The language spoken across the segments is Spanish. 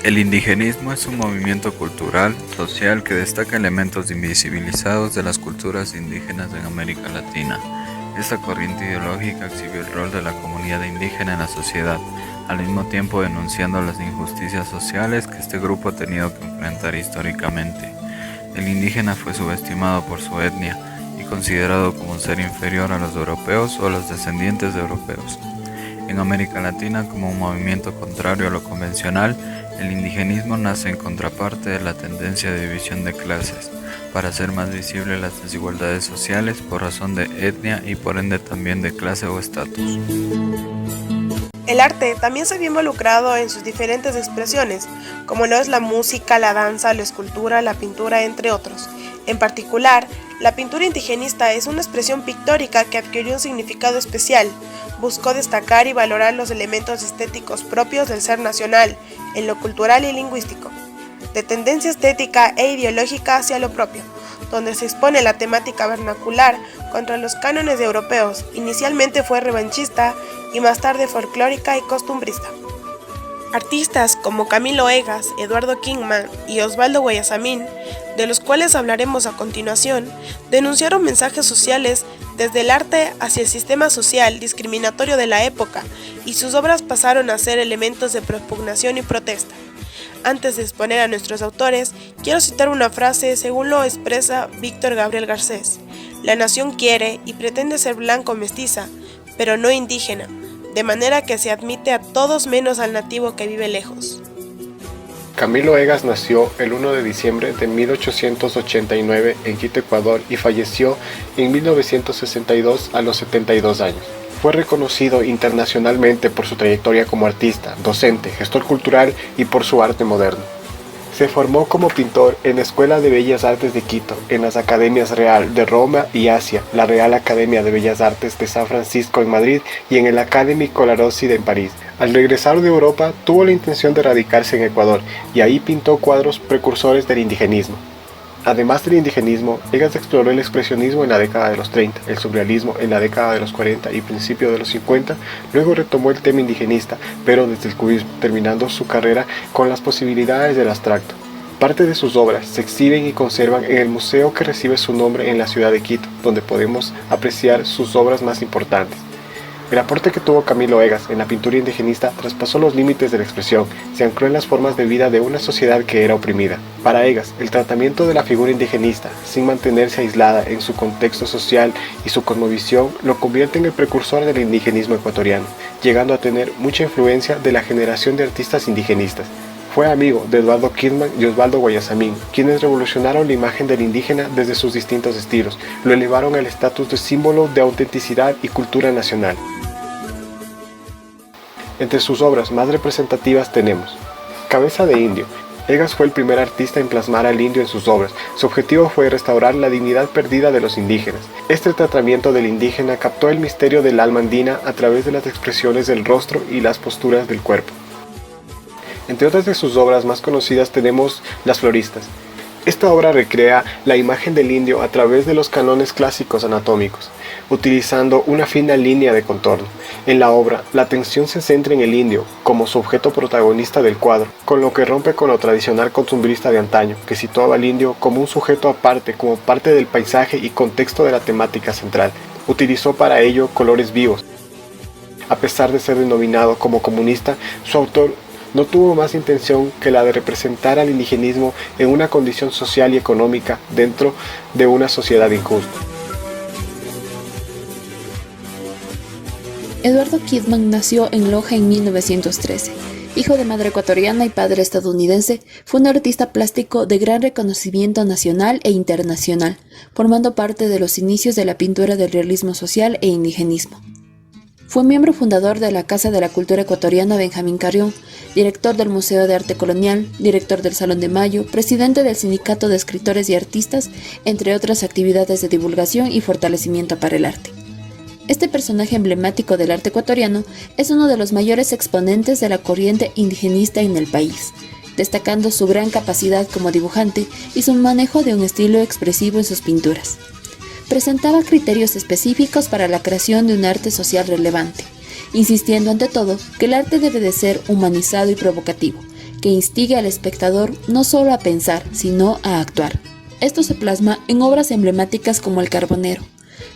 El indigenismo es un movimiento cultural, social que destaca elementos invisibilizados de las culturas indígenas en América Latina. Esta corriente ideológica exhibe el rol de la comunidad indígena en la sociedad, al mismo tiempo denunciando las injusticias sociales que este grupo ha tenido que enfrentar históricamente. El indígena fue subestimado por su etnia y considerado como un ser inferior a los europeos o a los descendientes de europeos. En América Latina, como un movimiento contrario a lo convencional, el indigenismo nace en contraparte de la tendencia de división de clases, para hacer más visibles las desigualdades sociales por razón de etnia y por ende también de clase o estatus. El arte también se vio involucrado en sus diferentes expresiones, como lo es la música, la danza, la escultura, la pintura, entre otros. En particular, la pintura indigenista es una expresión pictórica que adquirió un significado especial. Buscó destacar y valorar los elementos estéticos propios del ser nacional, en lo cultural y lingüístico, de tendencia estética e ideológica hacia lo propio, donde se expone la temática vernacular contra los cánones europeos. Inicialmente fue revanchista y más tarde folclórica y costumbrista. Artistas como Camilo Egas, Eduardo Kingman y Osvaldo Guayasamín, de los cuales hablaremos a continuación, denunciaron mensajes sociales desde el arte hacia el sistema social discriminatorio de la época, y sus obras pasaron a ser elementos de propugnación y protesta. Antes de exponer a nuestros autores, quiero citar una frase según lo expresa Víctor Gabriel Garcés: "La nación quiere y pretende ser blanco mestiza, pero no indígena, de manera que se admite a todos menos al nativo que vive lejos". Camilo Egas nació el 1 de diciembre de 1889 en Quito, Ecuador, y falleció en 1962 a los 72 años. Fue reconocido internacionalmente por su trayectoria como artista, docente, gestor cultural y por su arte moderno. Se formó como pintor en la Escuela de Bellas Artes de Quito, en las Academias Real de Roma y Asia, la Real Academia de Bellas Artes de San Francisco en Madrid y en el Académie Colarossi en París. Al regresar de Europa, tuvo la intención de radicarse en Ecuador y ahí pintó cuadros precursores del indigenismo. Además del indigenismo, Egas exploró el expresionismo en la década de los 30, el surrealismo en la década de los 40 y principio de los 50, luego retomó el tema indigenista, pero desde el cubismo, terminando su carrera con las posibilidades del abstracto. Parte de sus obras se exhiben y conservan en el museo que recibe su nombre en la ciudad de Quito, donde podemos apreciar sus obras más importantes. El aporte que tuvo Camilo Egas en la pintura indigenista traspasó los límites de la expresión, se ancló en las formas de vida de una sociedad que era oprimida. Para Egas, el tratamiento de la figura indigenista, sin mantenerse aislada en su contexto social y su cosmovisión, lo convierte en el precursor del indigenismo ecuatoriano, llegando a tener mucha influencia de la generación de artistas indigenistas. Fue amigo de Eduardo Kingman y Osvaldo Guayasamín, quienes revolucionaron la imagen del indígena desde sus distintos estilos, lo elevaron al estatus de símbolo de autenticidad y cultura nacional. Entre sus obras más representativas tenemos Cabeza de Indio. Egas fue el primer artista en plasmar al indio en sus obras. Su objetivo fue restaurar la dignidad perdida de los indígenas. Este tratamiento del indígena captó el misterio del alma andina a través de las expresiones del rostro y las posturas del cuerpo. Entre otras de sus obras más conocidas tenemos Las Floristas. Esta obra recrea la imagen del indio a través de los cánones clásicos anatómicos, utilizando una fina línea de contorno. En la obra, la atención se centra en el indio como su objeto protagonista del cuadro, con lo que rompe con lo tradicional costumbrista de antaño, que situaba al indio como un sujeto aparte, como parte del paisaje y contexto de la temática central. Utilizó para ello colores vivos. A pesar de ser denominado como comunista, su autor no tuvo más intención que la de representar al indigenismo en una condición social y económica dentro de una sociedad injusta. Eduardo Kingman nació en Loja en 1913. Hijo de madre ecuatoriana y padre estadounidense, fue un artista plástico de gran reconocimiento nacional e internacional, formando parte de los inicios de la pintura del realismo social e indigenismo. Fue miembro fundador de la Casa de la Cultura Ecuatoriana Benjamín Carrión, director del Museo de Arte Colonial, director del Salón de Mayo, presidente del Sindicato de Escritores y Artistas, entre otras actividades de divulgación y fortalecimiento para el arte. Este personaje emblemático del arte ecuatoriano es uno de los mayores exponentes de la corriente indigenista en el país, destacando su gran capacidad como dibujante y su manejo de un estilo expresivo en sus pinturas. Presentaba criterios específicos para la creación de un arte social relevante, insistiendo ante todo que el arte debe de ser humanizado y provocativo, que instigue al espectador no solo a pensar, sino a actuar. Esto se plasma en obras emblemáticas como El Carbonero,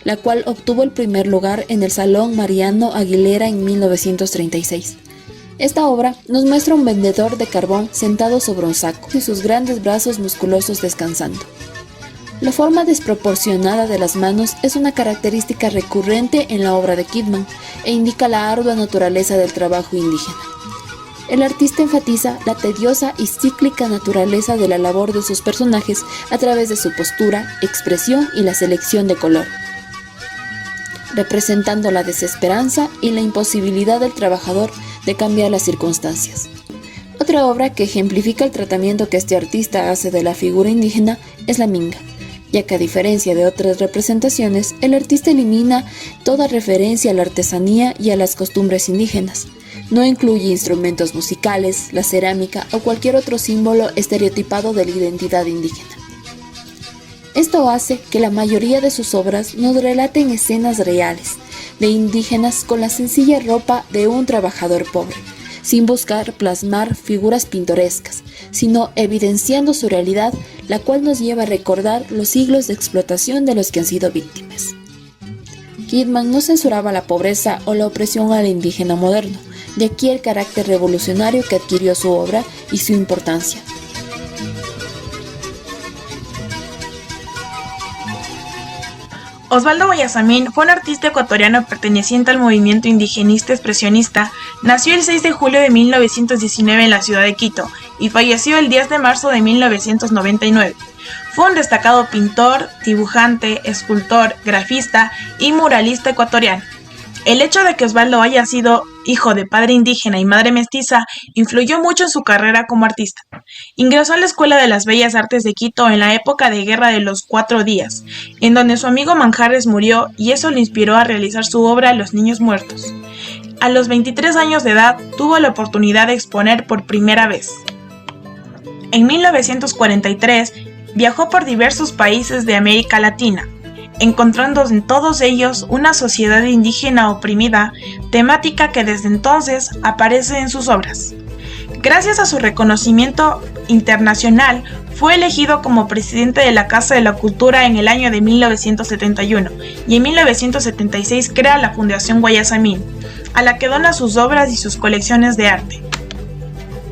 la cual obtuvo el primer lugar en el Salón Mariano Aguilera en 1936. Esta obra nos muestra un vendedor de carbón sentado sobre un saco y sus grandes brazos musculosos descansando. La forma desproporcionada de las manos es una característica recurrente en la obra de Kidman e indica la ardua naturaleza del trabajo indígena. El artista enfatiza la tediosa y cíclica naturaleza de la labor de sus personajes a través de su postura, expresión y la selección de color, representando la desesperanza y la imposibilidad del trabajador de cambiar las circunstancias. Otra obra que ejemplifica el tratamiento que este artista hace de la figura indígena es La Minga, ya que a diferencia de otras representaciones, el artista elimina toda referencia a la artesanía y a las costumbres indígenas. No incluye instrumentos musicales, la cerámica o cualquier otro símbolo estereotipado de la identidad indígena. Esto hace que la mayoría de sus obras nos relaten escenas reales de indígenas con la sencilla ropa de un trabajador pobre, sin buscar plasmar figuras pintorescas, sino evidenciando su realidad, la cual nos lleva a recordar los siglos de explotación de los que han sido víctimas. Kidman no censuraba la pobreza o la opresión al indígena moderno, de aquí el carácter revolucionario que adquirió su obra y su importancia. Osvaldo Guayasamín fue un artista ecuatoriano perteneciente al movimiento indigenista expresionista. Nació el 6 de julio de 1919 en la ciudad de Quito y falleció el 10 de marzo de 1999. Fue un destacado pintor, dibujante, escultor, grafista y muralista ecuatoriano. El hecho de que Osvaldo haya sido hijo de padre indígena y madre mestiza influyó mucho en su carrera como artista. Ingresó a la Escuela de las Bellas Artes de Quito en la época de Guerra de los 4 días, en donde su amigo Manjarres murió y eso le inspiró a realizar su obra Los Niños Muertos. A los 23 años de edad tuvo la oportunidad de exponer por primera vez. En 1943 viajó por diversos países de América Latina, encontrando en todos ellos una sociedad indígena oprimida, temática que desde entonces aparece en sus obras. Gracias a su reconocimiento internacional, fue elegido como presidente de la Casa de la Cultura en el año de 1971 y en 1976 crea la Fundación Guayasamín, a la que dona sus obras y sus colecciones de arte.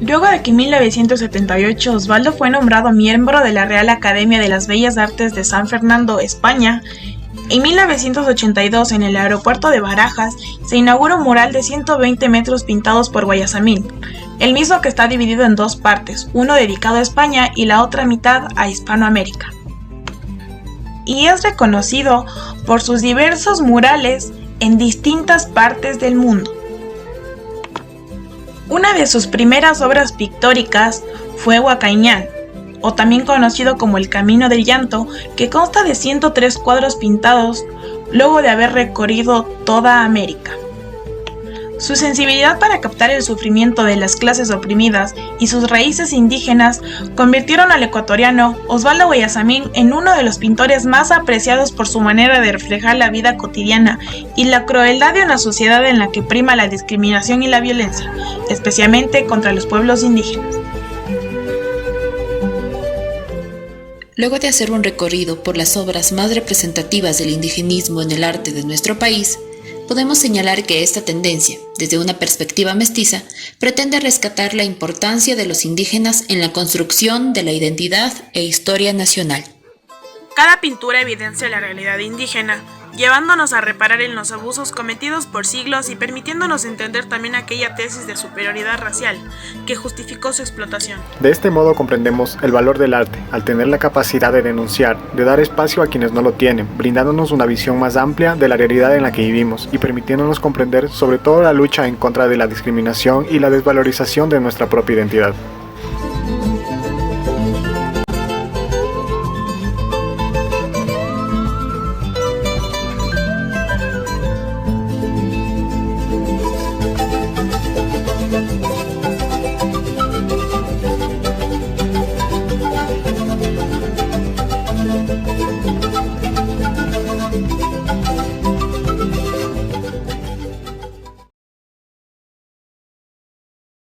Luego de que en 1978 Osvaldo fue nombrado miembro de la Real Academia de las Bellas Artes de San Fernando, España, en 1982 en el aeropuerto de Barajas se inaugura un mural de 120 metros pintados por Guayasamín, el mismo que está dividido en dos partes, uno dedicado a España y la otra mitad a Hispanoamérica. Y es reconocido por sus diversos murales en distintas partes del mundo. Una de sus primeras obras pictóricas fue Huacañán, o también conocido como El Camino del Llanto, que consta de 103 cuadros pintados luego de haber recorrido toda América. Su sensibilidad para captar el sufrimiento de las clases oprimidas y sus raíces indígenas convirtieron al ecuatoriano Osvaldo Guayasamín en uno de los pintores más apreciados por su manera de reflejar la vida cotidiana y la crueldad de una sociedad en la que prima la discriminación y la violencia, especialmente contra los pueblos indígenas. Luego de hacer un recorrido por las obras más representativas del indigenismo en el arte de nuestro país, podemos señalar que esta tendencia, desde una perspectiva mestiza, pretende rescatar la importancia de los indígenas en la construcción de la identidad e historia nacional. Cada pintura evidencia la realidad indígena, llevándonos a reparar en los abusos cometidos por siglos y permitiéndonos entender también aquella tesis de superioridad racial que justificó su explotación. De este modo comprendemos el valor del arte, al tener la capacidad de denunciar, de dar espacio a quienes no lo tienen, brindándonos una visión más amplia de la realidad en la que vivimos y permitiéndonos comprender sobre todo la lucha en contra de la discriminación y la desvalorización de nuestra propia identidad.